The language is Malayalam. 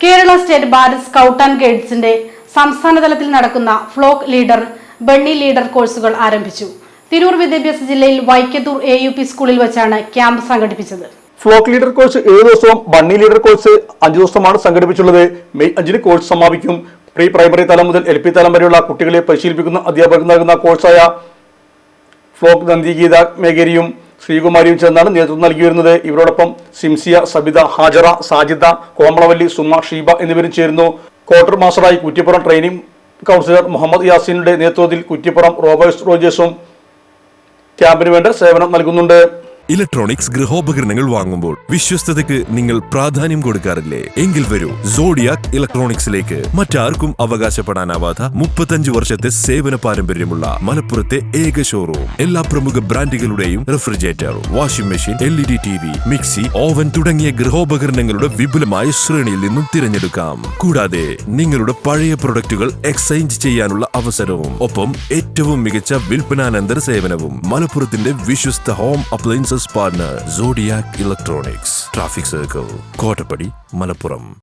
Kerala state Bharat scout and ഗൈഡ്സിന്റെ സംസ്ഥാനതലത്തിൽ നടക്കുന്ന ഫ്ലോക്ക് ലീഡർ, ബണ്ണി ലീഡർ കോഴ്സുകൾ ആരംഭിച്ചു. തിരൂർ വിദ്യാഭ്യാസ ജില്ലയിൽ വൈക്കത്തൂർ AUP സ്കൂളിൽ വെച്ചാണ് ക്യാമ്പ് സംഘടിപ്പിച്ചത്. ഫ്ലോക്ക് ലീഡർ കോഴ്സ് 7 ദിവസവും, ബണ്ണി ലീഡർ കോഴ്സ് 5 ദിവസമാണ് സംഘടിപ്പിച്ചുള്ളത്. മെയ് 5-ന് കോഴ്സ് സമാപിക്കും. പ്രീ പ്രൈമറി തലം മുതൽ LP തലം വരെയുള്ള കുട്ടികളെ പരിശീലിപ്പിക്കുന്ന അധ്യാപകർ നൽകുന്ന കോഴ്സായ ഫ്ലോക്ക് നന്ദിഗീത മേഘേരിയും ശ്രീകുമാരിയും ചേർന്നാണ് നേതൃത്വം നൽകി വരുന്നത്. ഇവരോടൊപ്പം സിംസിയ, സബിത, ഹാജറ, സാജിദ, കോമളവല്ലി, സുമ, ഷീബ എന്നിവരും ചേരുന്നു. ക്വാർട്ടർ മാസ്റ്ററായി കുറ്റിപ്പുറം ട്രെയിനിംഗ് കൗൺസിലർ മുഹമ്മദ് യാസീനിന്റെ നേതൃത്വത്തിൽ കുറ്റിപ്പുറം റോബേഴ്സ് റോജേഴ്സും ക്യാമ്പിന് വേണ്ട സേവനം നൽകുന്നുണ്ട്. ഇലക്ട്രോണിക്സ് ഗൃഹോപകരണങ്ങൾ വാങ്ങുമ്പോൾ വിശ്വസ്തതയ്ക്ക് നിങ്ങൾ പ്രാധാന്യം കൊടുക്കാറില്ലേ? എങ്കിൽ വരൂ സോഡിയാക് ഇലക്ട്രോണിക്സിലേക്ക്. മറ്റാർക്കും അവകാശപ്പെടാനാവാത്ത 35 വർഷത്തെ സേവന പാരമ്പര്യമുള്ള മലപ്പുറത്തെ ഏക ഷോറൂം. എല്ലാ പ്രമുഖ ബ്രാൻഡുകളുടെയും refrigerator, washing machine, LED TV, mixie, oven തുടങ്ങിയ ഗൃഹോപകരണങ്ങളുടെ വിപുലമായ ശ്രേണിയിൽ നിന്നും തിരഞ്ഞെടുക്കാം. കൂടാതെ നിങ്ങളുടെ പഴയ പ്രൊഡക്റ്റുകൾ എക്സ്ചേഞ്ച് ചെയ്യാനുള്ള അവസരവും, ഒപ്പം ഏറ്റവും മികച്ച വിൽപ്പനാനന്തര സേവനവും. മലപ്പുറത്തിന്റെ വിശ്വസ്ത home appliances partner Zodiac electronics, traffic circle, Kottappadi, Malappuram.